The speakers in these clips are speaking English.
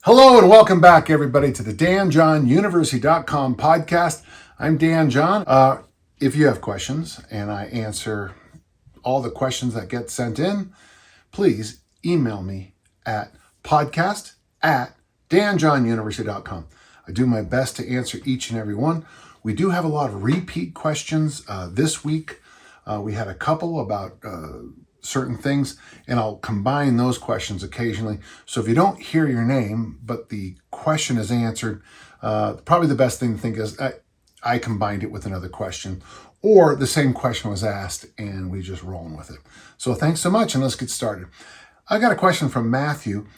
Hello and welcome back, everybody, to the DanJohnUniversity.com podcast. I'm Dan John. If you have questions and I answer all the questions that get sent in, please email me at podcast@DanJohnUniversity.com. I do my best to answer each and every one. We do have a lot of repeat questions this week. We had a couple about certain things, and I'll combine those questions occasionally. So if you don't hear your name, but the question is answered, probably the best thing to think is I combined it with another question, or the same question was asked and we just rolling with it. So thanks so much, and let's get started. I got a question from Matthew.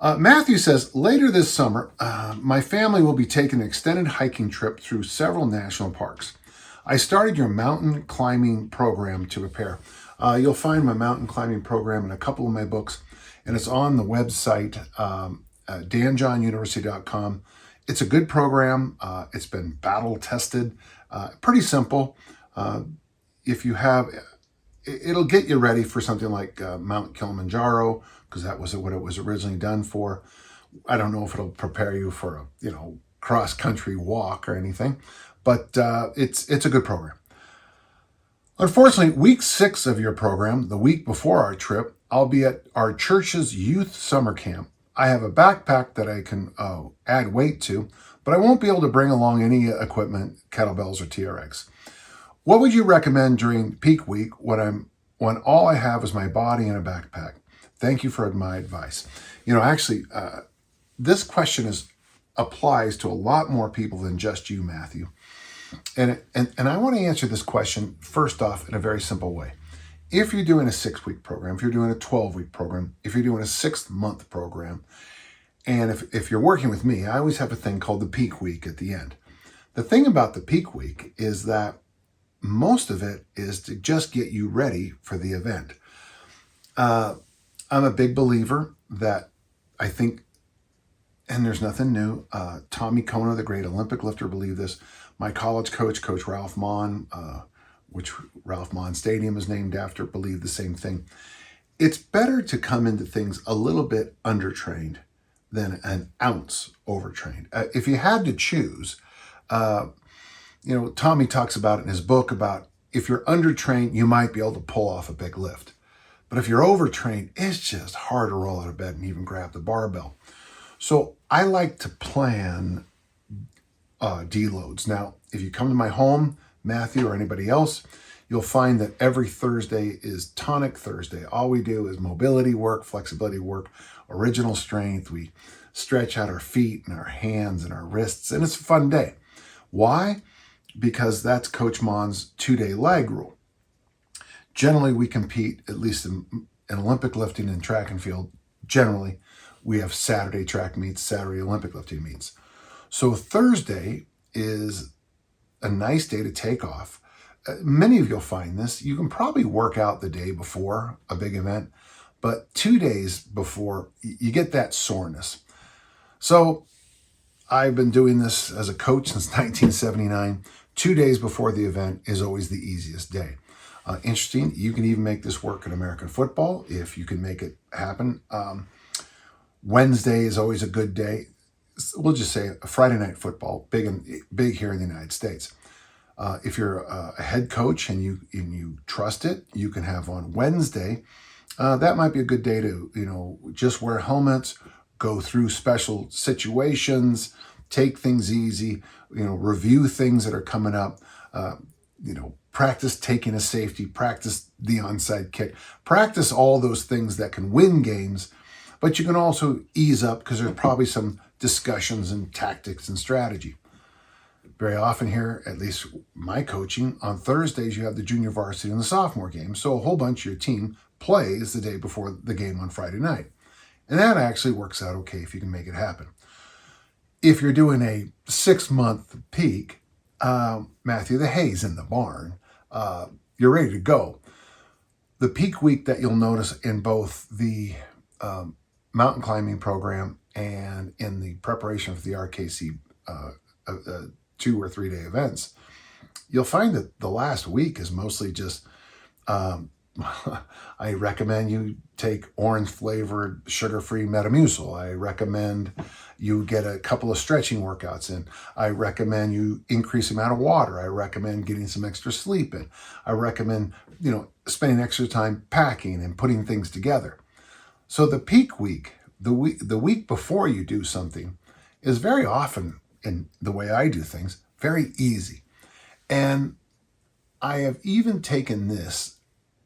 Matthew says, later this summer, my family will be taking an extended hiking trip through several national parks. I started your mountain climbing program to prepare. You'll find my mountain climbing program in a couple of my books, and it's on the website, danjohnuniversity.com. It's a good program. It's been battle tested, pretty simple. If you have, it'll get you ready for something like Mount Kilimanjaro, because that was what it was originally done for. I don't know if it'll prepare you for a cross-country walk or anything, but it's a good program. Unfortunately, week 6 of your program, the week before our trip, I'll be at our church's youth summer camp. I have a backpack that I can add weight to, but I won't be able to bring along any equipment, kettlebells or TRX. What would you recommend during peak week when all I have is my body and a backpack? Thank you for my advice. This question applies to a lot more people than just you, Matthew. And I want to answer this question first off in a very simple way. If you're doing a 6-week program, if you're doing a 12-week program, if you're doing a 6-month program, and if you're working with me, I always have a thing called the peak week at the end. The thing about the peak week is that most of it is to just get you ready for the event. I'm a big believer that I think, and there's nothing new, Tommy Kona, the great Olympic lifter, believed this. My college coach, Coach Ralph Maughan, which Ralph Maughan Stadium is named after, believed the same thing. It's better to come into things a little bit undertrained than an ounce overtrained. If you had to choose, Tommy talks about it in his book about if you're undertrained, you might be able to pull off a big lift. But if you're overtrained, it's just hard to roll out of bed and even grab the barbell. So I like to plan deloads. Now, if you come to my home, Matthew or anybody else, you'll find that every Thursday is Tonic Thursday. All we do is mobility work, flexibility work, original strength. We stretch out our feet and our hands and our wrists, and it's a fun day. Why? Because that's Coach Maughan's 2-day lag rule. Generally, we compete, at least in Olympic lifting and track and field, generally, we have Saturday track meets, Saturday Olympic lifting meets. So Thursday is a nice day to take off. Many of you'll find this. You can probably work out the day before a big event, but 2 days before, you get that soreness. So I've been doing this as a coach since 1979. 2 days before the event is always the easiest day. Interesting, you can even make this work in American football if you can make it happen. Wednesday is always a good day. We'll just say a Friday night football, big here in the United States. If you're a head coach and you trust it, you can have on Wednesday. That might be a good day to just wear helmets, go through special situations, take things easy, review things that are coming up. Practice taking a safety, practice the onside kick, practice all those things that can win games. But you can also ease up because there's probably some discussions and tactics and strategy. Very often here, at least my coaching, on Thursdays you have the junior varsity and the sophomore game. So a whole bunch of your team plays the day before the game on Friday night. And that actually works out okay if you can make it happen. If you're doing a 6-month peak, Matthew, the hay's in the barn. You're ready to go. The peak week that you'll notice in both the mountain climbing program and in the preparation for the RKC 2 or 3 day events, you'll find that the last week is mostly just I recommend you take orange flavored sugar-free Metamucil. I recommend you get a couple of stretching workouts in. I recommend you increase the amount of water. I recommend getting some extra sleep in. I recommend, spending extra time packing and putting things together. So the peak week, the week before you do something, is very often, in the way I do things, very easy. And I have even taken this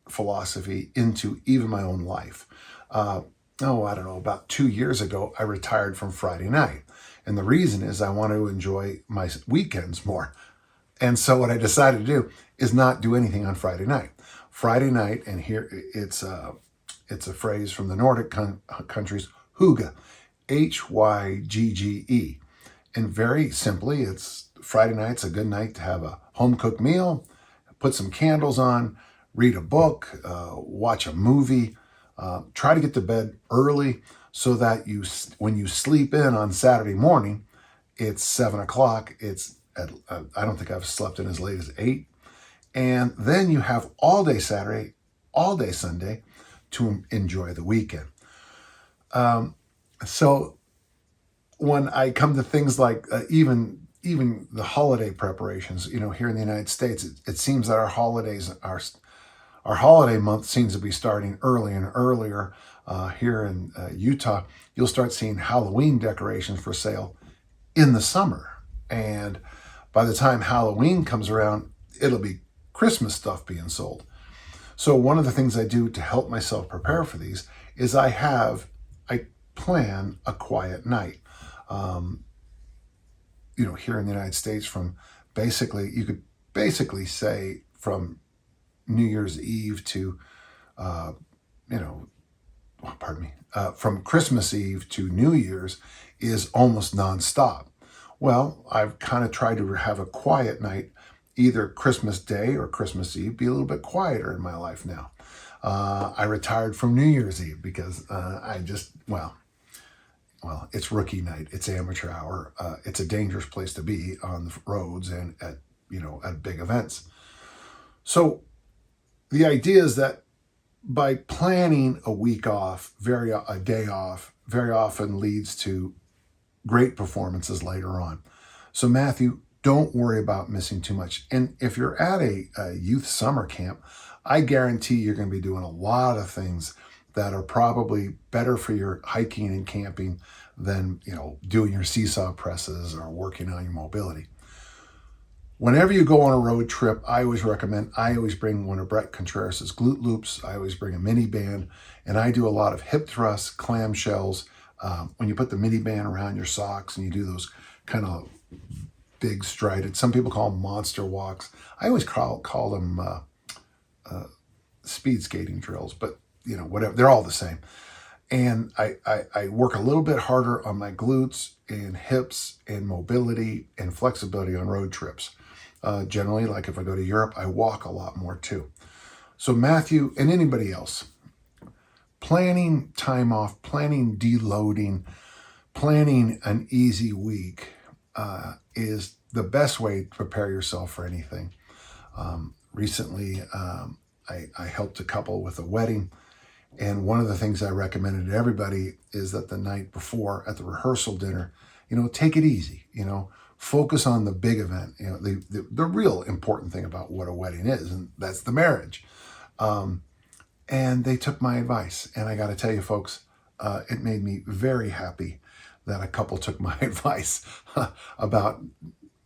philosophy into even my own life. I don't know, about 2 years ago, I retired from Friday night. And the reason is I want to enjoy my weekends more. And so what I decided to do is not do anything on Friday night. Friday night, and here it's a phrase from the Nordic countries, hygge, Hygge. And very simply, it's Friday night's a good night to have a home-cooked meal, put some candles on, read a book, watch a movie, try to get to bed early so that when you sleep in on Saturday morning, it's 7 o'clock. I don't think I've slept in as late as 8. And then you have all day Saturday, all day Sunday to enjoy the weekend. So when I come to things like even the holiday preparations, here in the United States, it seems that our holiday month seems to be starting early and earlier. Here in Utah, you'll start seeing Halloween decorations for sale in the summer. And by the time Halloween comes around, it'll be Christmas stuff being sold. So one of the things I do to help myself prepare for these is I plan a quiet night. Here in the United States, you could basically say from New Year's Eve to, from Christmas Eve to New Year's is almost nonstop. Well, I've kind of tried to have a quiet night, either Christmas Day or Christmas Eve, be a little bit quieter in my life now. I retired from New Year's Eve because it's rookie night, it's amateur hour, it's a dangerous place to be on the roads and at big events. So the idea is that by planning a week off, a day off, very often leads to great performances later on. So Matthew, don't worry about missing too much. And if you're at a youth summer camp, I guarantee you're going to be doing a lot of things that are probably better for your hiking and camping than, doing your seesaw presses or working on your mobility. Whenever you go on a road trip, I always bring one of Brett Contreras' glute loops. I always bring a mini band, and I do a lot of hip thrusts, clamshells. When you put the mini band around your socks and you do those kind of big strided, some people call them monster walks. I always call them speed skating drills, but whatever, they're all the same. And I work a little bit harder on my glutes and hips and mobility and flexibility on road trips. Generally, like if I go to Europe, I walk a lot more too. So Matthew and anybody else, planning time off, planning deloading, planning an easy week is the best way to prepare yourself for anything. Recently, I helped a couple with a wedding. And one of the things I recommended to everybody is that the night before at the rehearsal dinner, take it easy, focus on the big event, the real important thing about what a wedding is, and that's the marriage. And they took my advice. And I got to tell you, folks, it made me very happy that a couple took my advice about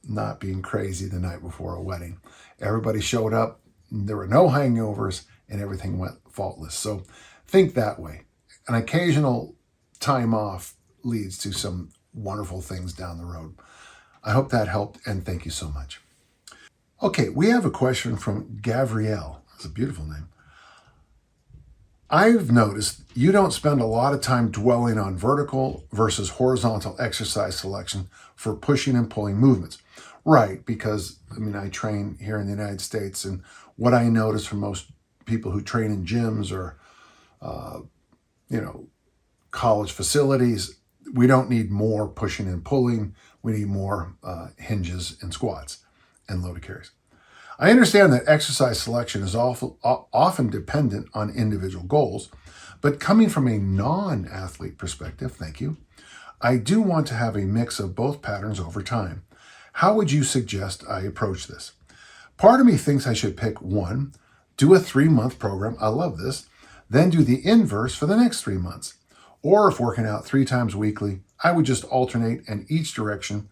not being crazy the night before a wedding. Everybody showed up. There were no hangovers and everything went faultless. So think that way. An occasional time off leads to some wonderful things down the road. I hope that helped, and thank you so much. Okay, we have a question from Gabrielle. That's a beautiful name. I've noticed you don't spend a lot of time dwelling on vertical versus horizontal exercise selection for pushing and pulling movements. Right, because I train here in the United States, and what I notice from most people who train in gyms or college facilities, we don't need more pushing and pulling. We need more hinges and squats and loaded carries. I understand that exercise selection is often dependent on individual goals, but coming from a non-athlete perspective, thank you, I do want to have a mix of both patterns over time. How would you suggest I approach this? Part of me thinks I should pick one, do a 3-month program, I love this, then do the inverse for the next 3 months. Or if working out 3 times weekly, I would just alternate and each direction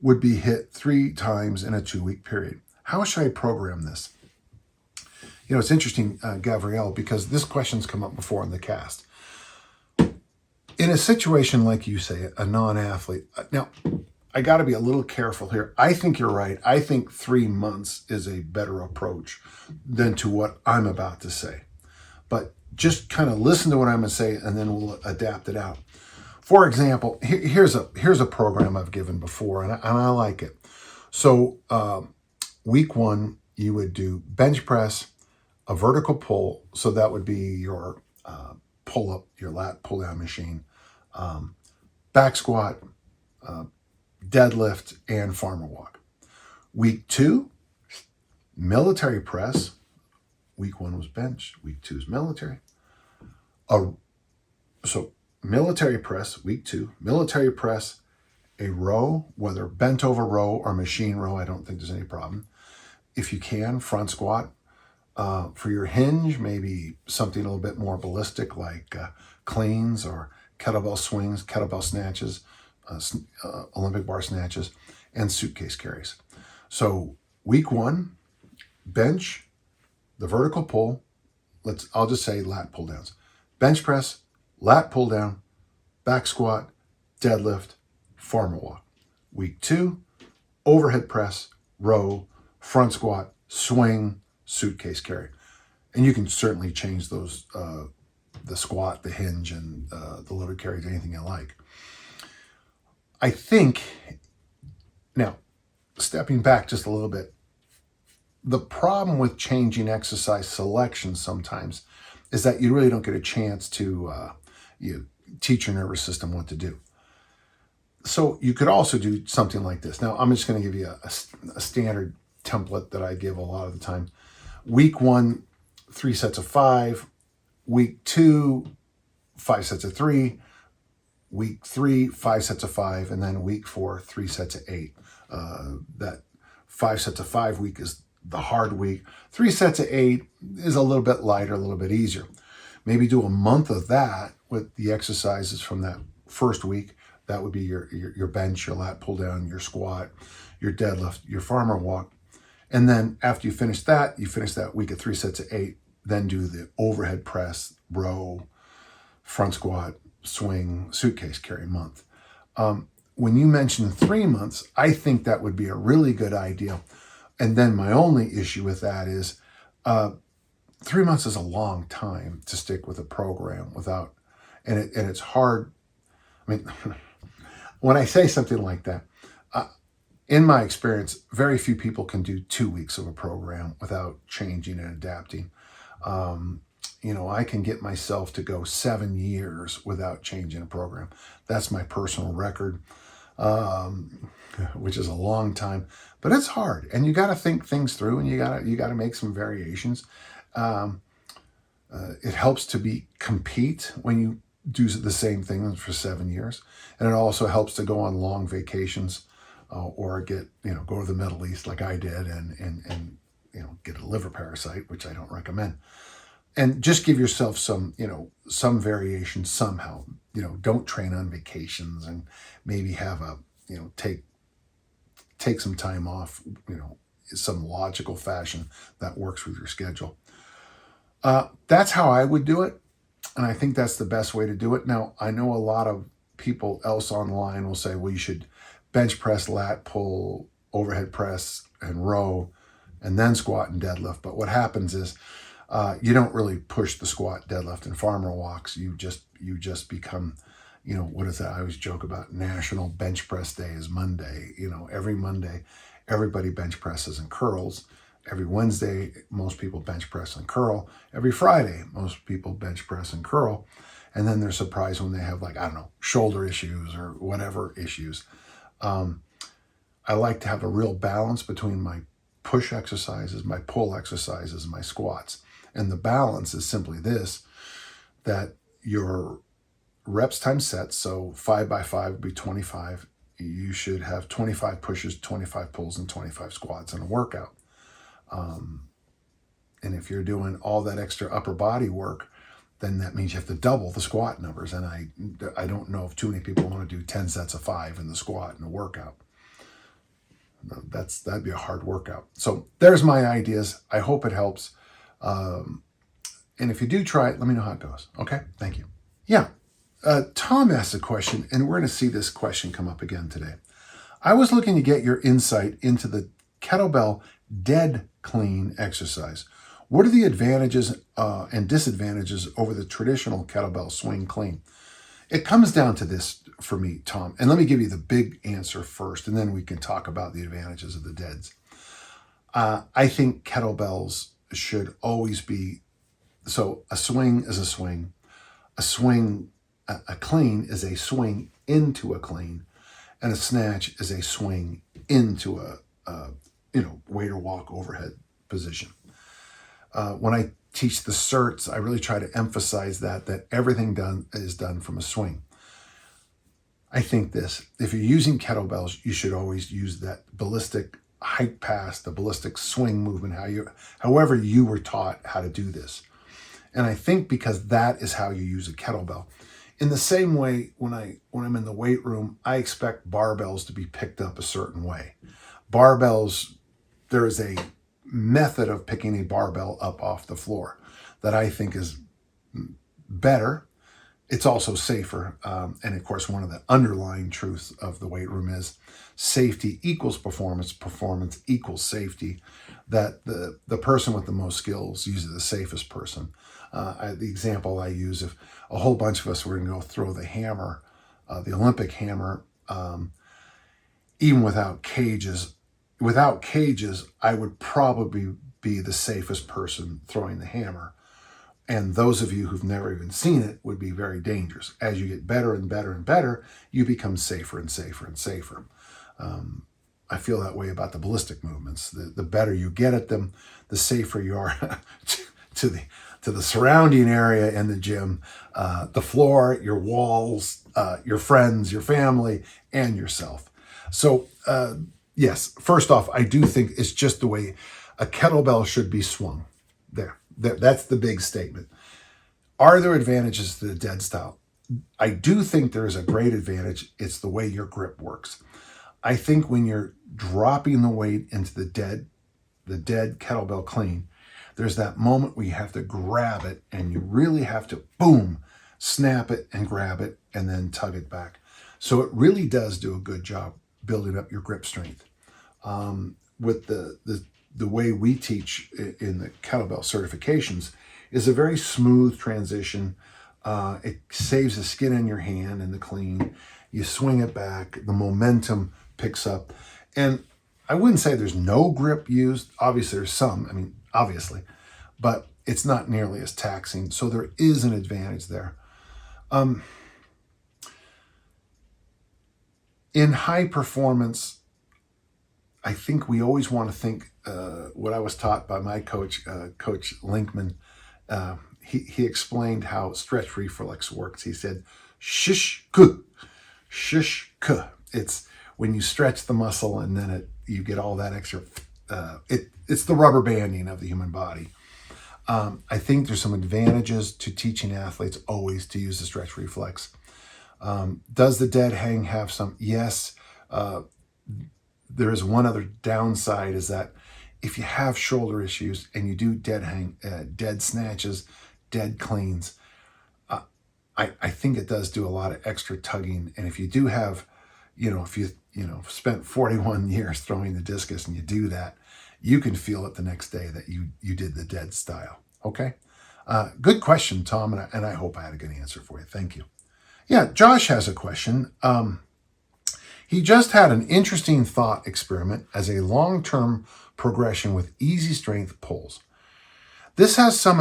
would be hit 3 times in a 2-week period. How should I program this? You know, it's interesting, Gabrielle, because this question's come up before in the cast. In a situation like you say, a non-athlete, now, I got to be a little careful here. I think you're right. I think 3 months is a better approach than to what I'm about to say. But just kind of listen to what I'm going to say, and then we'll adapt it out. For example, here's a program I've given before, and I like it. So week 1, you would do bench press, a vertical pull. So that would be your pull-up, your lat pull-down machine, back squat, deadlift, and farmer walk. Week 2, military press. Week 1 was bench. Week 2 is military. So military press, week 2, military press, a row, whether bent over row or machine row, I don't think there's any problem. If you can, front squat. For your hinge, maybe something a little bit more ballistic like cleans or kettlebell swings, kettlebell snatches, Olympic bar snatches, and suitcase carries. So week 1, bench, the vertical pull, I'll just say lat pull downs. Bench press, lat pull down, back squat, deadlift, farmer walk. Week 2, overhead press, row, front squat, swing, suitcase carry. And you can certainly change those, the squat, the hinge, and the loaded carry to anything you like. I think, now, stepping back just a little bit, the problem with changing exercise selection sometimes is that you really don't get a chance to teach your nervous system what to do. So you could also do something like this. Now, I'm just going to give you a standard template that I give a lot of the time. Week 1, 3 sets of 5. Week 2, 5 sets of 3. Week 3, 5 sets of 5. And then week 4, 3 sets of 8. That 5 sets of 5 week is the hard week. 3 sets of 8 is a little bit lighter, a little bit easier. Maybe do a month of that with the exercises from that first week. That would be your bench, your lat pull down, your squat, your deadlift, your farmer walk. And then after you finish that week of 3 sets of 8, then do the overhead press, row, front squat, swing, suitcase carry month. When you mentioned 3 months, I think that would be a really good idea. And then my only issue with that is 3 months is a long time to stick with a program without, and it's hard. I mean, when I say something like that, in my experience, very few people can do 2 weeks of a program without changing and adapting. I can get myself to go 7 years without changing a program. That's my personal record, which is a long time, but it's hard. And you got to think things through, and you got to make some variations. It helps to compete when you do the same thing for 7 years, and it also helps to go on long vacations. Or go to the Middle East like I did and get a liver parasite, which I don't recommend. And just give yourself some variation somehow. Don't train on vacations, and maybe have take some time off, some logical fashion that works with your schedule. That's how I would do it. And I think that's the best way to do it. Now, I know a lot of people else online will say, well, you should bench press, lat pull, overhead press, and row, and then squat and deadlift. But what happens is you don't really push the squat, deadlift, and farmer walks. You just become, what is that? I always joke about National Bench Press Day is Monday. Every Monday, everybody bench presses and curls. Every Wednesday, most people bench press and curl. Every Friday, most people bench press and curl. And then they're surprised when they have shoulder issues or whatever issues. I like to have a real balance between my push exercises, my pull exercises, my squats. And the balance is simply this, that your reps times sets, so 5 by 5 would be 25. You should have 25 pushes, 25 pulls, and 25 squats in a workout. And if you're doing all that extra upper body work, then that means you have to double the squat numbers. And I don't know if too many people want to do 10 sets of 5 in the squat in a workout. That'd be a hard workout. So there's my ideas. I hope it helps. And if you do try it, let me know how it goes. Okay, thank you. Yeah, Tom asked a question, and we're going to see this question come up again today. I was looking to get your insight into the kettlebell dead clean exercise. What are the advantages and disadvantages over the traditional kettlebell swing clean? It comes down to this for me, Tom, and let me give you the big answer first, and then we can talk about the advantages of the deads. I think kettlebells should always be, so a swing is a swing. A clean is a swing into a clean, and a snatch is a swing into a weight or walk overhead position. When I teach the certs, I really try to emphasize that everything is done from a swing. I think this, if you're using kettlebells, you should always use that ballistic hike pass, the ballistic swing movement, however you were taught how to do this. And I think because that is how you use a kettlebell. In the same way, when I'm in the weight room, I expect barbells to be picked up a certain way. Barbells, there is a method of picking a barbell up off the floor that I think is better. It's also safer. And of course, one of the underlying truths of the weight room is safety equals performance, performance equals safety, that the person with the most skills uses the safest person. The example I use, if a whole bunch of us were going to go throw the hammer, the Olympic hammer, even without cages, I would probably be the safest person throwing the hammer. And those of you who've never even seen it would be very dangerous. As you get better and better and better, you become safer and safer and safer. I feel that way about the ballistic movements. The better you get at them, the safer you are to the surrounding area in the gym, the floor, your walls, your friends, your family, and yourself. So yes, first off, I do think it's just the way a kettlebell should be swung. That's the big statement. Are there advantages to the dead style? I do think there is a great advantage. It's the way your grip works. I think when you're dropping the weight into the dead kettlebell clean, there's that moment where you have to grab it and you really have to, boom, snap it and grab it and then tug it back. So it really does do a good job building up your grip strength. With the way we teach in the kettlebell certifications is a very smooth transition. It saves the skin in your hand in the clean. You swing it back, the momentum picks up. And I wouldn't say there's no grip used. Obviously there's some, obviously, but it's not nearly as taxing. So there is an advantage there. In high performance, I think we always want to think what I was taught by my coach, Coach Linkman. He explained how stretch reflex works. He said, shish ku. It's when you stretch the muscle and then you get all that extra. It's the rubber banding of the human body. I think there's some advantages to teaching athletes always to use the stretch reflex. Does the dead hang have some? Yes. There is one other downside, is that if you have shoulder issues and you do dead snatches, dead cleans, I think it does do a lot of extra tugging. And if you do have, if you spent 41 years throwing the discus and you do that, you can feel it the next day that you did the dead style. Okay. Good question, Tom. And I hope I had a good answer for you. Thank you. Yeah. Josh has a question. He just had an interesting thought experiment as a long-term progression with easy strength pulls. This has some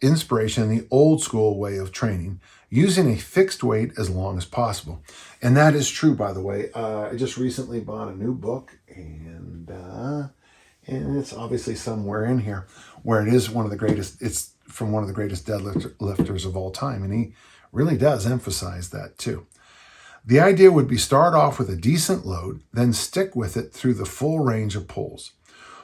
inspiration in the old school way of training, using a fixed weight as long as possible. And that is true, by the way. I just recently bought a new book, and and it's obviously somewhere in here where it is one of the greatest, it's from one of the greatest deadlifters of all time. And he really does emphasize that too. The idea would be start off with a decent load, then stick with it through the full range of pulls.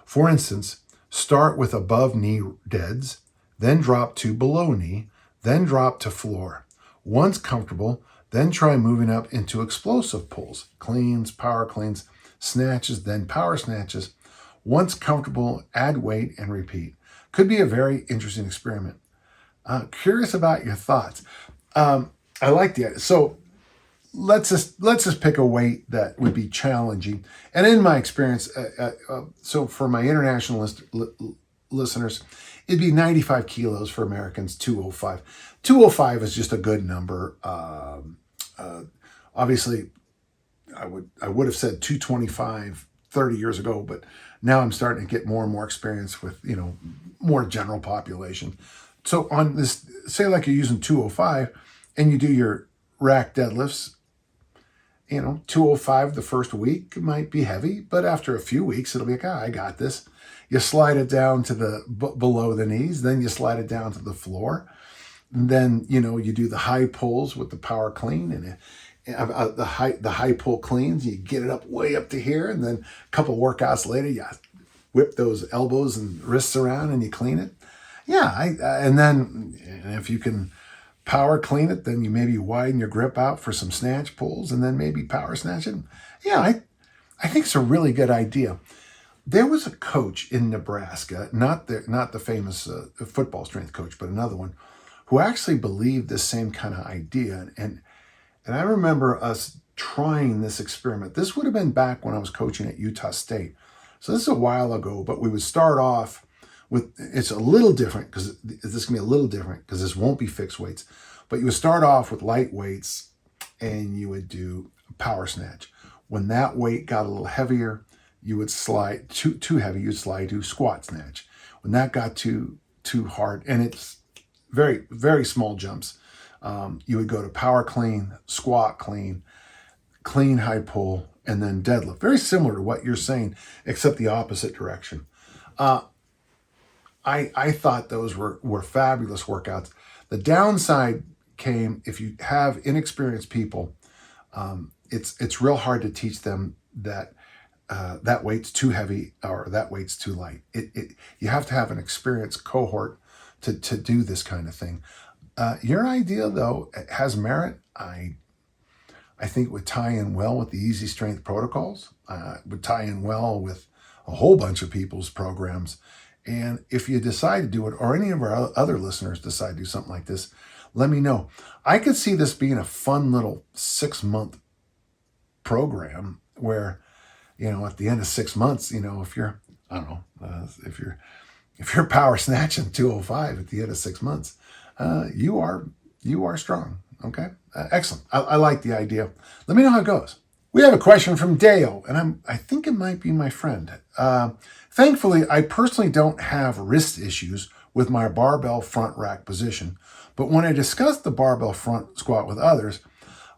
For instance, start with above knee deads, then drop to below knee, then drop to floor. Once comfortable, then try moving up into explosive pulls, cleans, power cleans, snatches, then power snatches. Once comfortable, add weight and repeat. Could be a very interesting experiment. Curious about your thoughts. I like the idea. So let's just pick a weight that would be challenging. And in my experience, so for my international listeners, it'd be 95 kilos for Americans, 205. 205 is just a good number. Obviously, I would have said 225 30 years ago, but now I'm starting to get more and more experience with, more general population. So on this, say like you're using 205 and you do your rack deadlifts, 205 the first week might be heavy, but after a few weeks, it'll be like, I got this. You slide it down to the below the knees, then you slide it down to the floor. And then, you do the high pulls with the power clean and the high pull cleans. You get it up way up to here. And then a couple workouts later, you whip those elbows and wrists around and you clean it. Yeah. And then if you can power clean it, then you maybe widen your grip out for some snatch pulls and then maybe power snatch it. Yeah. I think it's a really good idea. There was a coach in Nebraska, not the famous football strength coach, but another one, who actually believed the same kind of idea. And I remember us trying this experiment. This would have been back when I was coaching at Utah State. So this is a while ago, but we would start off with, it's a little different because this can be a little different because this won't be fixed weights, but you would start off with light weights and you would do power snatch. When that weight got a little heavier, you would slide too heavy, you'd slide to squat snatch. When that got too hard, and it's very, very small jumps, you would go to power clean, squat clean, clean high pull, and then deadlift. Very similar to what you're saying, except the opposite direction. I thought those were fabulous workouts. The downside came if you have inexperienced people. It's real hard to teach them that that weight's too heavy or that weight's too light. You have to have an experienced cohort to do this kind of thing. Your idea, though, has merit. I think it would tie in well with the Easy Strength protocols. It would tie in well with a whole bunch of people's programs. And if you decide to do it, or any of our other listeners decide to do something like this, let me know. I could see this being a fun little 6-month program where, at the end of 6 months, if you're, I don't know, if you're power snatching 205 at the end of 6 months, you are strong. Okay. Excellent. I like the idea. Let me know how it goes. We have a question from Dale, and I think it might be my friend. Thankfully, I personally don't have wrist issues with my barbell front rack position, but when I discuss the barbell front squat with others,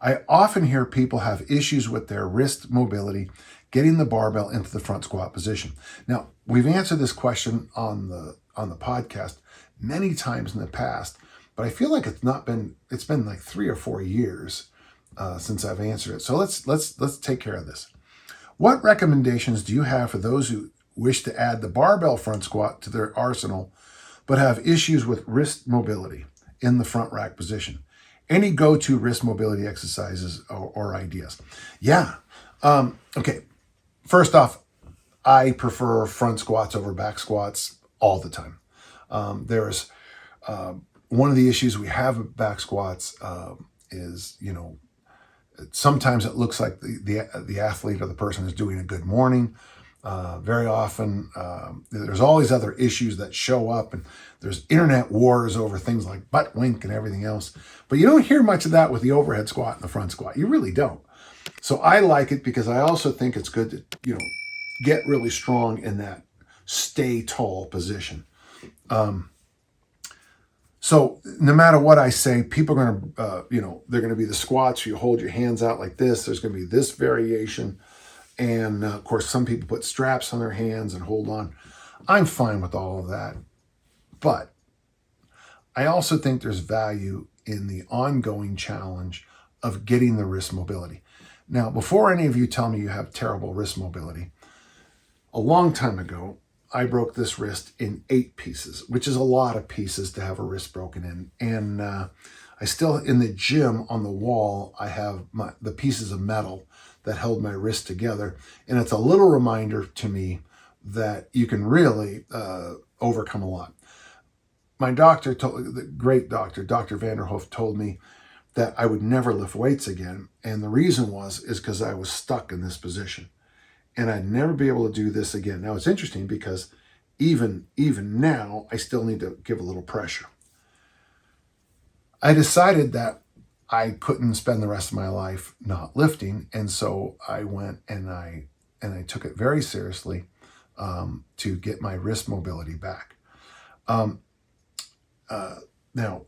I often hear people have issues with their wrist mobility getting the barbell into the front squat position. Now, we've answered this question on the podcast many times in the past, but I feel like it's been like 3 or 4 years since I've answered it. So let's take care of this. What recommendations do you have for those who wish to add the barbell front squat to their arsenal, but have issues with wrist mobility in the front rack position? Any go-to wrist mobility exercises or ideas? Yeah. Okay. First off, I prefer front squats over back squats all the time. There's one of the issues we have with back squats is, sometimes it looks like the athlete or the person is doing a good morning. Very often, there's all these other issues that show up, and there's internet wars over things like butt wink and everything else. But you don't hear much of that with the overhead squat and the front squat. You really don't. So I like it because I also think it's good to, get really strong in that stay tall position. So no matter what I say, people are going to, they're going to be the squats. You hold your hands out like this. There's going to be this variation. And of course, some people put straps on their hands and hold on. I'm fine with all of that. But I also think there's value in the ongoing challenge of getting the wrist mobility. Now, before any of you tell me you have terrible wrist mobility, a long time ago, I broke this wrist in 8 pieces, which is a lot of pieces to have a wrist broken in. And I still, in the gym on the wall, I have the pieces of metal that held my wrist together. And it's a little reminder to me that you can really overcome a lot. My doctor, the great doctor, Dr. Vanderhoof, told me that I would never lift weights again. And the reason is because I was stuck in this position. And I'd never be able to do this again. Now, it's interesting because even now, I still need to give a little pressure. I decided that I couldn't spend the rest of my life not lifting. And so I went and I took it very seriously to get my wrist mobility back. Now,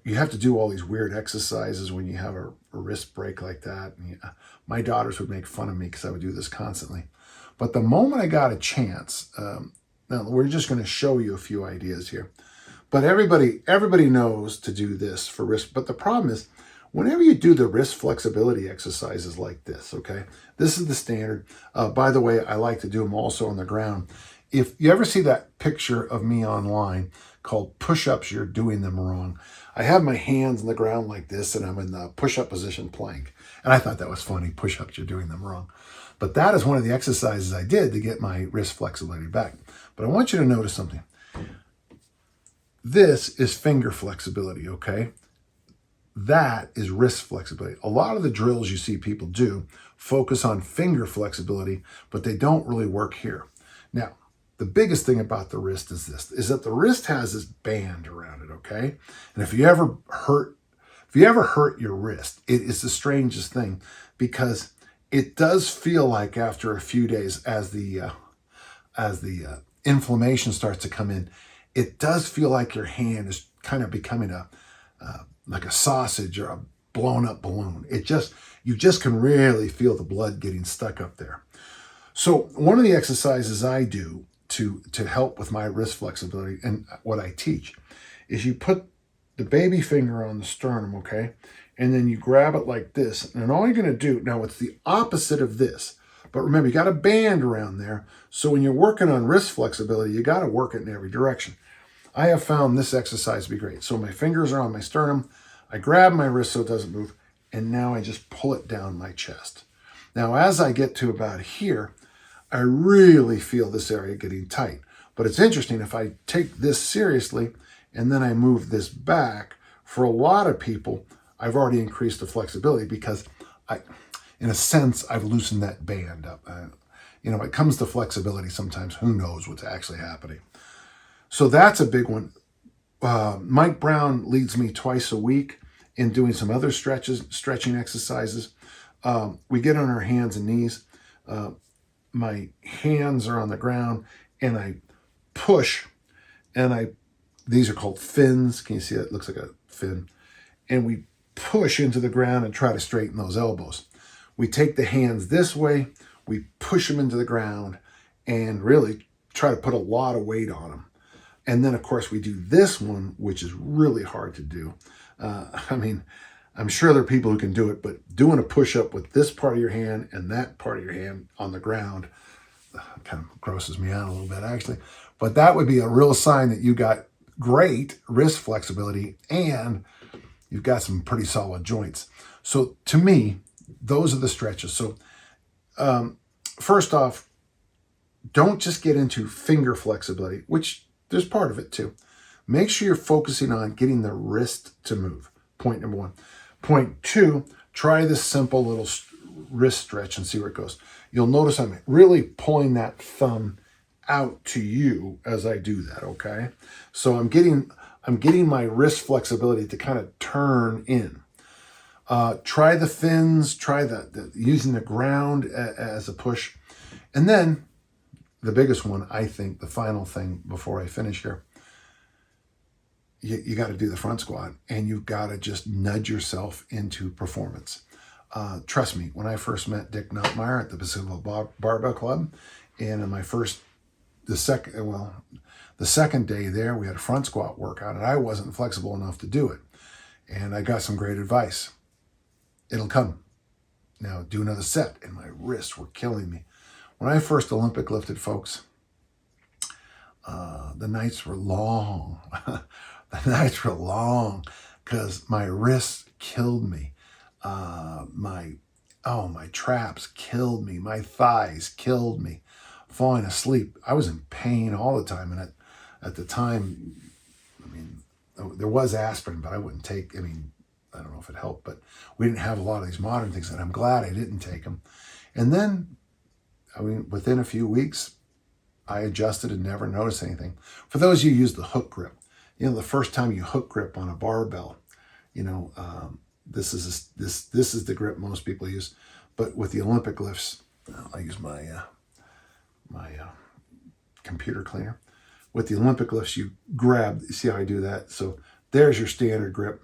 you have to do all these weird exercises when you have a wrist break like that. And my daughters would make fun of me because I would do this constantly. But the moment I got a chance, now we're just going to show you a few ideas here. But everybody knows to do this for wrist. But the problem is, whenever you do the wrist flexibility exercises like this, okay, this is the standard. By the way, I like to do them also on the ground. If you ever see that picture of me online called push-ups, you're doing them wrong. I have my hands on the ground like this, and I'm in the push-up position plank. And I thought that was funny, push-ups, you're doing them wrong. But that is one of the exercises I did to get my wrist flexibility back. But I want you to notice something. This is finger flexibility, okay? That is wrist flexibility. A lot of the drills you see people do focus on finger flexibility, but they don't really work here. Now, the biggest thing about the wrist is this, is that the wrist has this band around it, okay? And if you ever hurt your wrist, it is the strangest thing because it does feel like after a few days as the inflammation starts to come in, it does feel like your hand is kind of becoming like a sausage or a blown up balloon. You just can really feel the blood getting stuck up there. So one of the exercises I do to help with my wrist flexibility and what I teach is you put the baby finger on the sternum, okay? And then you grab it like this. And all you're going to do, now it's the opposite of this. But remember, you got a band around there. So when you're working on wrist flexibility, you got to work it in every direction. I have found this exercise to be great. So my fingers are on my sternum. I grab my wrist so it doesn't move. And now I just pull it down my chest. Now, as I get to about here, I really feel this area getting tight. But it's interesting, if I take this seriously and then I move this back, for a lot of people, I've already increased the flexibility because in a sense, I've loosened that band up. When it comes to flexibility, sometimes who knows what's actually happening. So that's a big one. Mike Brown leads me twice a week in doing some other stretching exercises. We get on our hands and knees. My hands are on the ground and I push and these are called fins. Can you see that? It looks like a fin. And we push into the ground and try to straighten those elbows. We take the hands this way, we push them into the ground and really try to put a lot of weight on them. And then of course we do this one, which is really hard to do. I'm sure there are people who can do it, but doing a push-up with this part of your hand and that part of your hand on the ground kind of grosses me out a little bit, actually. But that would be a real sign that you got great wrist flexibility and you've got some pretty solid joints. So to me, those are the stretches. So first off, don't just get into finger flexibility, which there's part of it too. Make sure you're focusing on getting the wrist to move. Point number 1. Point 2, try this simple little wrist stretch and see where it goes. You'll notice I'm really pulling that thumb out to you as I do that, okay? So I'm getting my wrist flexibility to kind of turn in. Try the fins, try using the ground as a push. And then the biggest one, I think, the final thing before I finish here, you got to do the front squat and you've got to just nudge yourself into performance. Trust me, when I first met Dick Notmeyer at the Pacific Barbell Club, and in the second day there, we had a front squat workout, and I wasn't flexible enough to do it. And I got some great advice. It'll come. Now do another set. And my wrists were killing me. When I first Olympic lifted, folks, the nights were long. The nights were long because my wrists killed me. My traps killed me. My thighs killed me. Falling asleep. I was in pain all the time. And at the time, I mean, there was aspirin, but I wouldn't take, I don't know if it helped, but we didn't have a lot of these modern things, and I'm glad I didn't take them. And then, within a few weeks, I adjusted and never noticed anything. For those of you who use the hook grip, the first time you hook grip on a barbell, this is the grip most people use. But with the Olympic lifts, I use my computer cleaner. With the Olympic lifts, you grab, see how I do that? So there's your standard grip.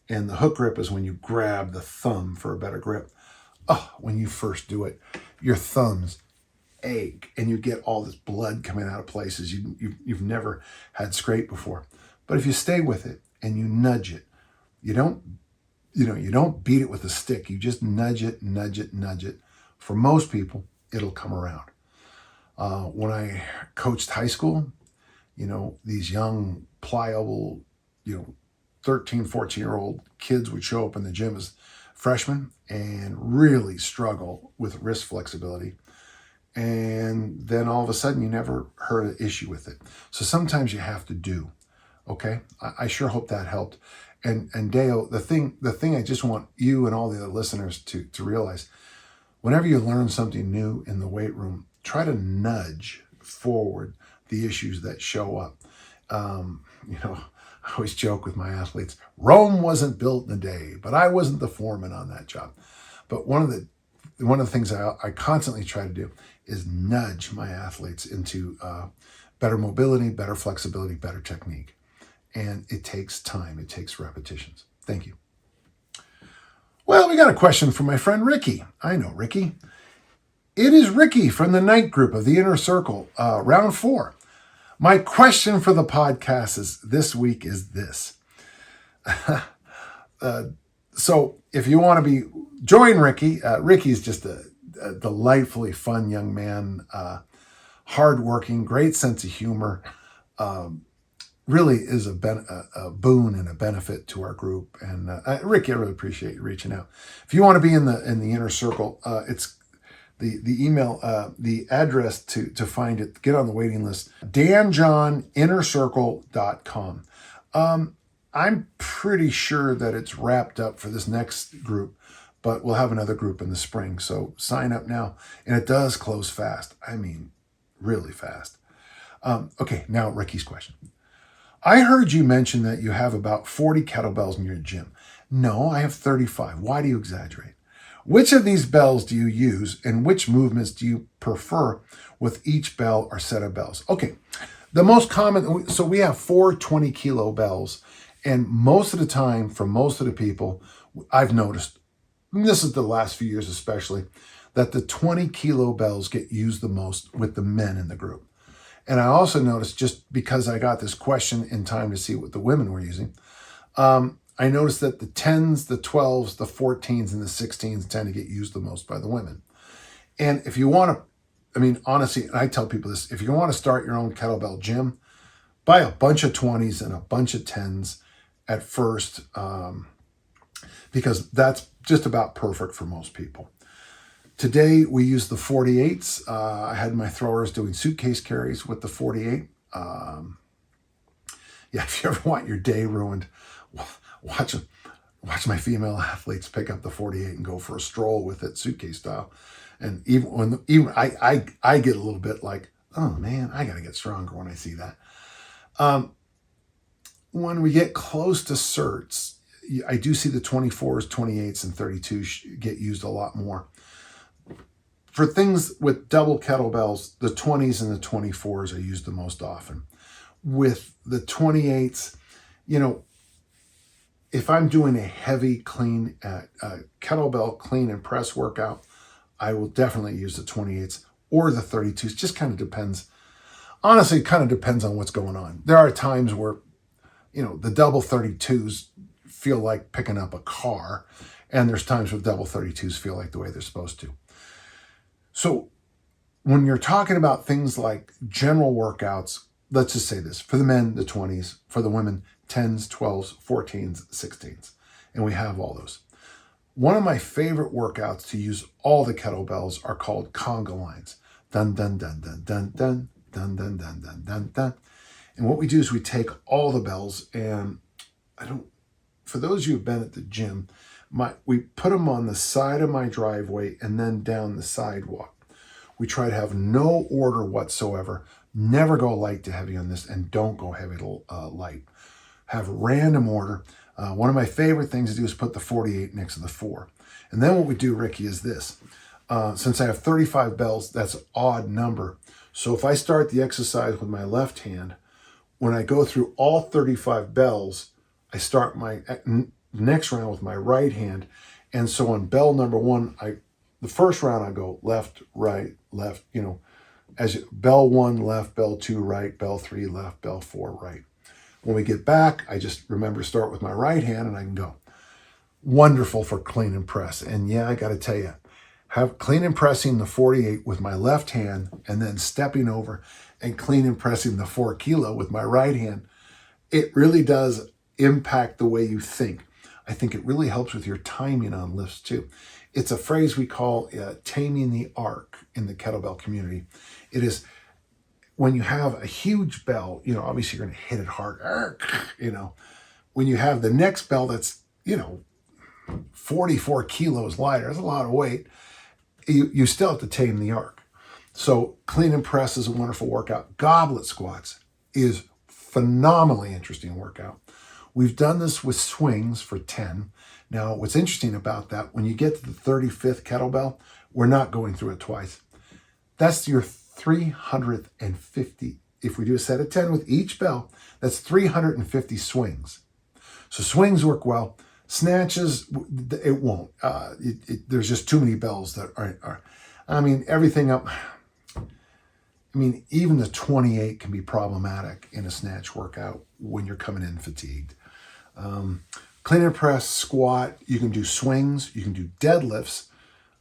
And the hook grip is when you grab the thumb for a better grip. Oh, when you first do it, your thumbs ache and you get all this blood coming out of places you've never had scraped before. But if you stay with it and you nudge it, you don't beat it with a stick. You just nudge it. For most people, it'll come around. When I coached high school, these young, pliable, 13, 14-year-old kids would show up in the gym as freshmen and really struggle with wrist flexibility. And then all of a sudden, you never heard an issue with it. So sometimes you have to do, okay? I sure hope that helped. And Dale, the thing I just want you and all the other listeners to realize, whenever you learn something new in the weight room, try to nudge forward the issues that show up. I always joke with my athletes, Rome wasn't built in a day, but I wasn't the foreman on that job. But one of the things I constantly try to do is nudge my athletes into better mobility, better flexibility, better technique. And it takes time. It takes repetitions. Thank you. Well, we got a question from my friend Ricky. I know Ricky. It is Ricky from the night group of the Inner Circle, round 4. My question for the podcast this week is this. So if you want to join Ricky, Ricky's just a delightfully fun young man, hardworking, great sense of humor, really is a boon and a benefit to our group. And Ricky, I really appreciate you reaching out. If you want to be in the Inner Circle, it's the email, the address to find it, get on the waiting list, danjohninnercircle.com. I'm pretty sure that it's wrapped up for this next group, but we'll have another group in the spring. So sign up now. And it does close fast. I mean, really fast. Okay, now Ricky's question. I heard you mention that you have about 40 kettlebells in your gym. No, I have 35. Why do you exaggerate? Which of these bells do you use, and which movements do you prefer with each bell or set of bells? Okay, the most common, so we have 4 20-kilo bells, and most of the time, for most of the people, I've noticed, and this is the last few years especially, that the 20-kilo bells get used the most with the men in the group. And I also noticed, just because I got this question in time to see what the women were using, I noticed that the 10s, the 12s, the 14s, and the 16s tend to get used the most by the women. And if you want to, honestly, and I tell people this, if you want to start your own kettlebell gym, buy a bunch of 20s and a bunch of 10s at first, because that's just about perfect for most people. Today, we use the 48s. I had my throwers doing suitcase carries with the 48. If you ever want your day ruined, watch my female athletes pick up the 48 and go for a stroll with it, suitcase style. And even I get a little bit like, oh man, I got to get stronger when I see that. When we get close to certs, I do see the 24s, 28s, and 32s get used a lot more. For things with double kettlebells, the 20s and the 24s are used the most often. With the 28s, if I'm doing a heavy clean kettlebell clean and press workout, I will definitely use the 28s or the 32s. Just kind of depends. Honestly, it kind of depends on what's going on. There are times where, the double 32s feel like picking up a car, and there's times where double 32s feel like the way they're supposed to. So when you're talking about things like general workouts, let's just say this: for the men, the 20s; for the women, 10s, 12s, 14s, 16s. And we have all those. One of my favorite workouts to use all the kettlebells are called conga lines. Dun, dun, dun, dun, dun, dun, dun, dun, dun, dun, dun, dun. And what we do is we take all the bells, and for those of you who've been at the gym, we put them on the side of my driveway and then down the sidewalk. We try to have no order whatsoever. Never go light to heavy on this, and don't go heavy to light. Have random order. One of my favorite things to do is put the 48 next to the 4. And then what we do, Ricky, is this. Since I have 35 bells, that's an odd number. So if I start the exercise with my left hand, when I go through all 35 bells, I start my next round with my right hand. And so on bell number 1, the first round I go left, right, left, bell 1 left, bell 2 right, bell 3 left, bell 4 right. When we get back, I just remember to start with my right hand and I can go. Wonderful for clean and press. And yeah, I got to tell you, have clean and pressing the 48 with my left hand and then stepping over and clean and pressing the 4 kilo with my right hand, it really does impact the way you think. I think it really helps with your timing on lifts too. It's a phrase we call taming the arc in the kettlebell community. It is when you have a huge bell, obviously you're going to hit it hard. When you have the next bell that's, 44 kilos lighter, that's a lot of weight, you still have to tame the arc. So clean and press is a wonderful workout. Goblet squats is phenomenally interesting workout. We've done this with swings for 10. Now, what's interesting about that, when you get to the 35th kettlebell, we're not going through it twice. That's your 350. If we do a set of 10 with each bell, that's 350 swings. So swings work well. Snatches, it won't. There's just too many bells that are. Everything up. Even the 28 can be problematic in a snatch workout when you're coming in fatigued. Clean and press, squat, you can do swings, you can do deadlifts.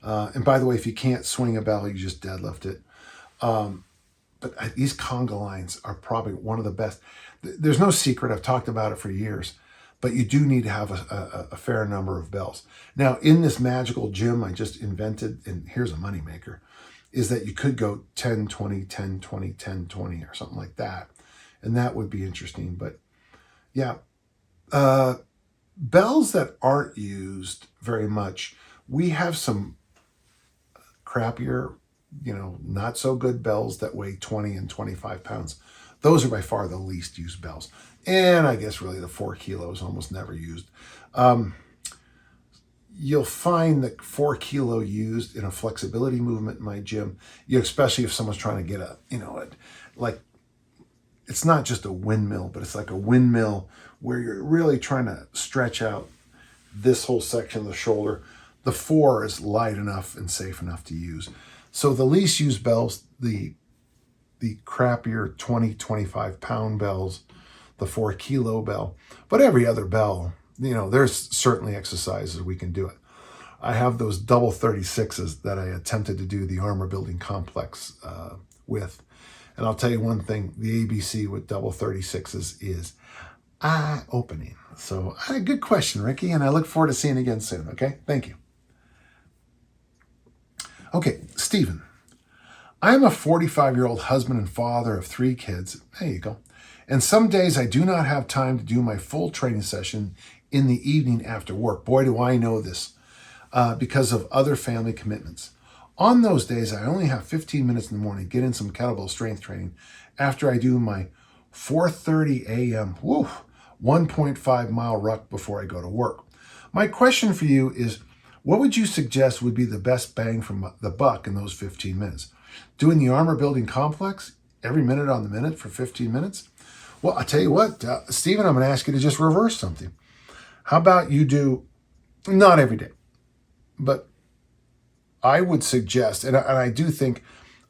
And by the way, if you can't swing a bell, you just deadlift it. But these conga lines are probably one of the best. There's no secret, I've talked about it for years, but you do need to have a fair number of bells. Now, in this magical gym I just invented, and here's a moneymaker, is that you could go 10, 20, 10, 20, 10, 20, or something like that. And that would be interesting. But yeah, bells that aren't used very much, we have some crappier, not so good bells that weigh 20 and 25 pounds. Those are by far the least used bells. And I guess really the 4 kilos almost never used. You'll find that 4 kilo used in a flexibility movement in my gym, especially if someone's trying to get it's not just a windmill, but it's like a windmill where you're really trying to stretch out this whole section of the shoulder. The 4 is light enough and safe enough to use. So the least used bells, the crappier 20, 25 pound bells, the 4 kilo bell, but every other bell, there's certainly exercises we can do it. I have those double 36s that I attempted to do the armor building complex with. And I'll tell you one thing, the ABC with double 36s is eye-opening. So good question, Ricky, and I look forward to seeing you again soon, okay? Thank you. Okay, Stephen. I am a 45-year-old husband and father of 3 kids. There you go. And some days I do not have time to do my full training session in the evening after work. Boy, do I know this because of other family commitments. On those days, I only have 15 minutes in the morning to get in some kettlebell strength training after I do my 4:30 a.m. 1.5 mile ruck before I go to work. My question for you is, what would you suggest would be the best bang from the buck in those 15 minutes? Doing the armor building complex every minute on the minute for 15 minutes? Well, I'll tell you what, Stephen, I'm going to ask you to just reverse something. How about you do, not every day, but I would suggest, and I do think,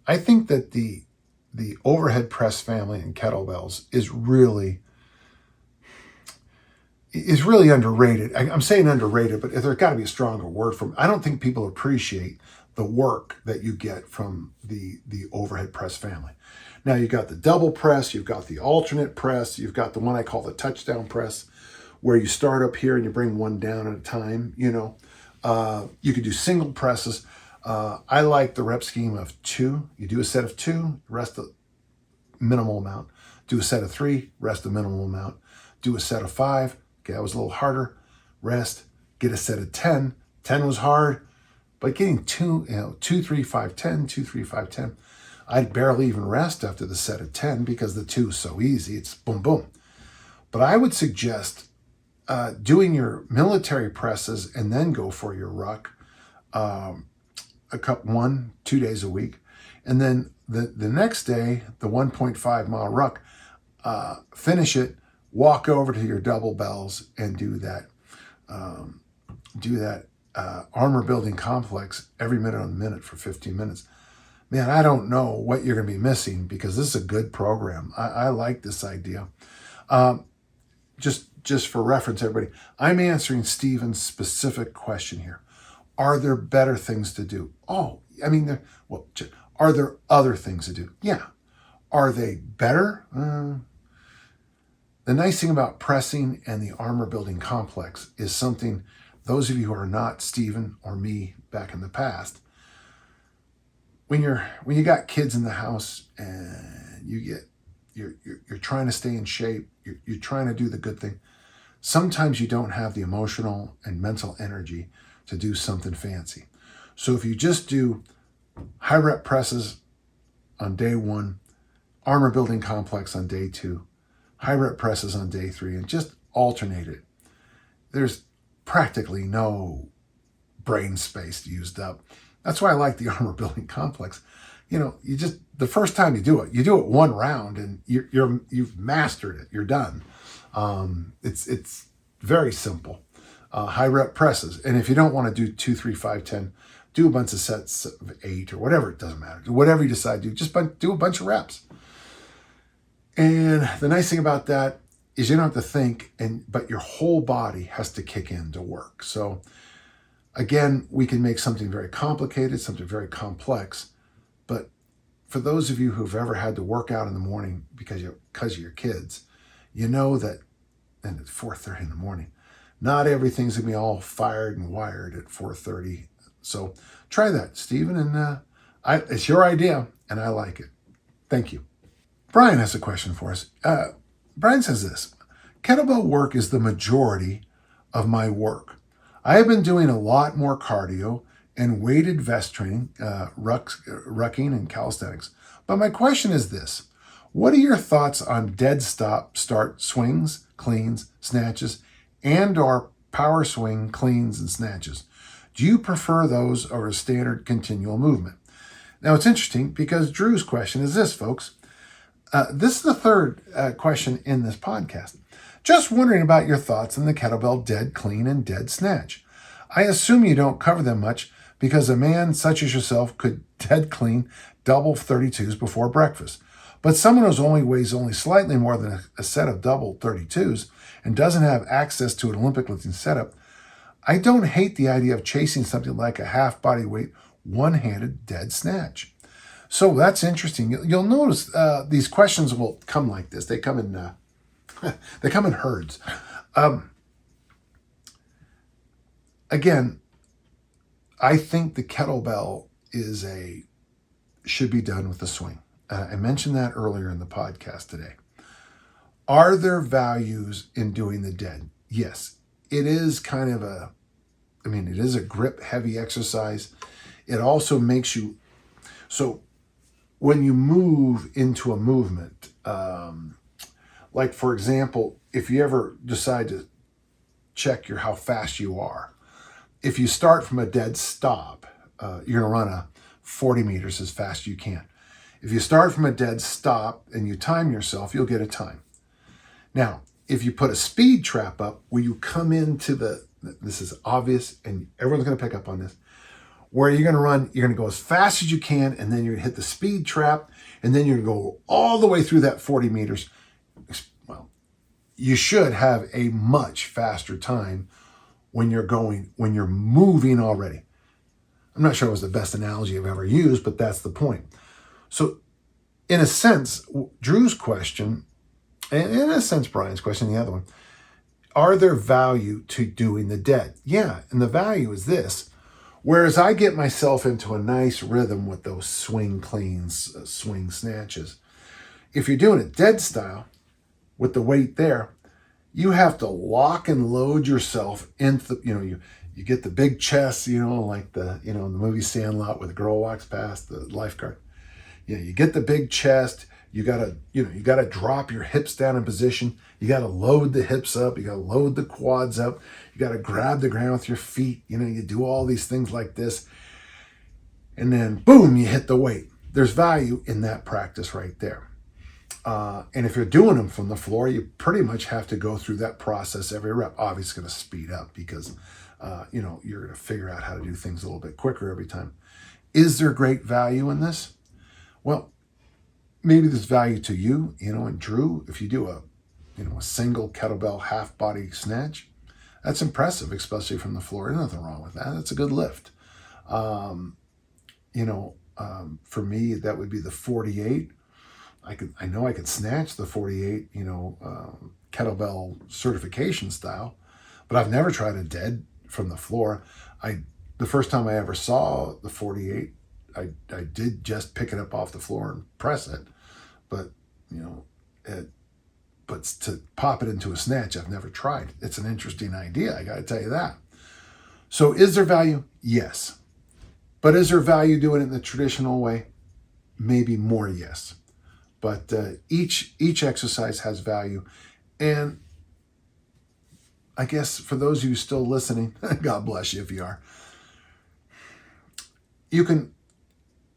I think that the overhead press family in kettlebells is really underrated. I'm saying underrated, but there's got to be a stronger word for it. I don't think people appreciate the work that you get from the overhead press family. Now you've got the double press, you've got the alternate press, you've got the one I call the touchdown press, where you start up here and you bring one down at a time. You could do single presses. I like the rep scheme of 2. You do a set of 2, rest a minimal amount. Do a set of 3, rest a minimal amount. Do a set of 5. Okay, that was a little harder. Rest. Get a set of 10. 10 was hard, but getting 2, 2, 3, 5, 10, 2, 3, 5, 10. I'd barely even rest after the set of 10 because the 2 is so easy. It's boom, boom. But I would suggest doing your military presses and then go for your ruck 1-2 days a week. And then the next day, the 1.5 mile ruck, finish it, walk over to your double bells and do that armor building complex every minute on the minute for 15 minutes. Man, I don't know what you're going to be missing because this is a good program. I like this idea. Just for reference, everybody, I'm answering Stephen's specific question here. Are there better things to do? Oh, I mean, are there other things to do? Yeah. Are they better? The nice thing about pressing and the armor building complex is something, those of you who are not Stephen or me back in the past, when you got kids in the house and you're trying to stay in shape, you're trying to do the good thing, sometimes you don't have the emotional and mental energy to do something fancy. So if you just do high rep presses on day 1, armor building complex on day 2, high rep presses on day 3, and just alternate it, there's practically no brain space used up. That's why I like the armor building complex. You just, the first time you do it 1 round and you've mastered it. You're done. It's very simple. High rep presses. And if you don't want to do 2, 3, 5, 10, do a bunch of sets of 8 or whatever. It doesn't matter. Whatever you decide to do, just do a bunch of reps. And the nice thing about that is you don't have to think, but your whole body has to kick in to work. So again, we can make something very complicated, something very complex. But for those of you who've ever had to work out in the morning because of your kids, you know that, and it's 4:30 in the morning, not everything's gonna be all fired and wired at 4:30. So try that, Stephen, and it's your idea, and I like it. Thank you. Brian has a question for us. Brian says this: kettlebell work is the majority of my work. I have been doing a lot more cardio and weighted vest training, rucking and calisthenics. But my question is this: what are your thoughts on dead start swings, cleans, snatches, and/or power swing, cleans, and snatches? Do you prefer those over a standard continual movement? Now, it's interesting because Drew's question is this, folks. This is the third question in this podcast. Just wondering about your thoughts on the kettlebell dead clean and dead snatch. I assume you don't cover them much because a man such as yourself could dead clean double 32s before breakfast. But someone who weighs only slightly more than a set of double 32s and doesn't have access to an Olympic lifting setup, I don't hate the idea of chasing something like a half body weight, one-handed dead snatch. So that's interesting. You'll notice these questions will come like this. They come in herds. Again, I think the kettlebell should be done with a swing. I mentioned that earlier in the podcast today. Are there values in doing the dead? Yes. It is it is a grip heavy exercise. It also makes you, so when you move into a movement, like for example, if you ever decide to check how fast you are, if you start from a dead stop, you're gonna run a 40 meters as fast as you can. If you start from a dead stop and you time yourself, you'll get a time. Now, if you put a speed trap up where you come into this is obvious and everyone's going to pick up on this, where you're going to go as fast as you can, and then you're going to hit the speed trap, and then you're going to go all the way through that 40 meters. Well, you should have a much faster time when you're moving already. I'm not sure it was the best analogy I've ever used, but that's the point. So in a sense, Drew's question, and in a sense, Brian's question, the other one, are there value to doing the dead? Yeah, and the value is this. Whereas I get myself into a nice rhythm with those swing cleans, swing snatches. If you're doing it dead style with the weight there, you have to lock and load yourself into, you get the big chest, like the movie Sandlot where the girl walks past the lifeguard. You get the big chest. You gotta drop your hips down in position. You gotta load the hips up. You gotta load the quads up. You gotta grab the ground with your feet. You do all these things like this. And then boom, you hit the weight. There's value in that practice right there. And if you're doing them from the floor, you pretty much have to go through that process every rep. Obviously, it's going to speed up because, you're going to figure out how to do things a little bit quicker every time. Is there great value in this? Well, maybe there's value to you, and Drew, if you do a single kettlebell half body snatch, that's impressive, especially from the floor. There's nothing wrong with that. That's a good lift. For me, that would be the 48. I know I could snatch the 48, kettlebell certification style, but I've never tried a dead from the floor. The first time I ever saw the 48, I did just pick it up off the floor and press it, but to pop it into a snatch, I've never tried. It's an interesting idea, I got to tell you that. So is there value? Yes. But is there value doing it in the traditional way? Maybe more yes. But each exercise has value. And I guess for those of you still listening, God bless you if you are,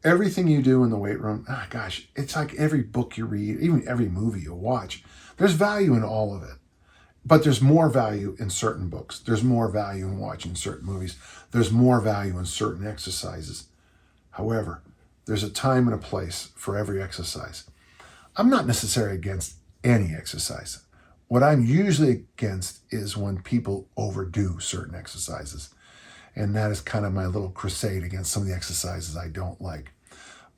everything you do in the weight room, it's like every book you read, even every movie you watch, there's value in all of it. But there's more value in certain books. There's more value in watching certain movies. There's more value in certain exercises. However, there's a time and a place for every exercise. I'm not necessarily against any exercise. What I'm usually against is when people overdo certain exercises. And that is kind of my little crusade against some of the exercises I don't like.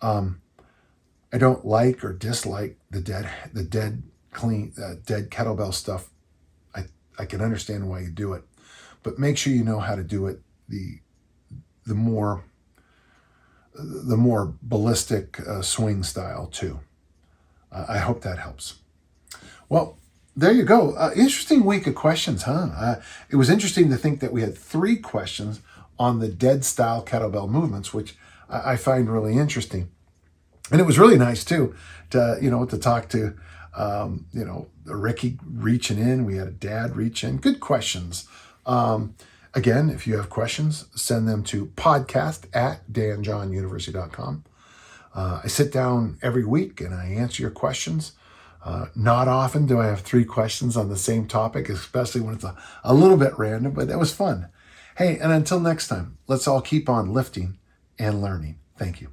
I don't like or dislike the dead kettlebell stuff. I can understand why you do it, but make sure you know how to do it the more ballistic swing style too. I hope that helps. Well, there you go. Interesting week of questions, huh? It was interesting to think that we had 3 questions on the dead style kettlebell movements, which I find really interesting. And it was really nice too to talk to Ricky reaching in. We had a dad reach in. Good questions. Again, if you have questions, send them to podcast@danjohnuniversity.com. I sit down every week and I answer your questions. Not often do I have 3 questions on the same topic, especially when it's a little bit random, but that was fun. Hey, and until next time, let's all keep on lifting and learning. Thank you.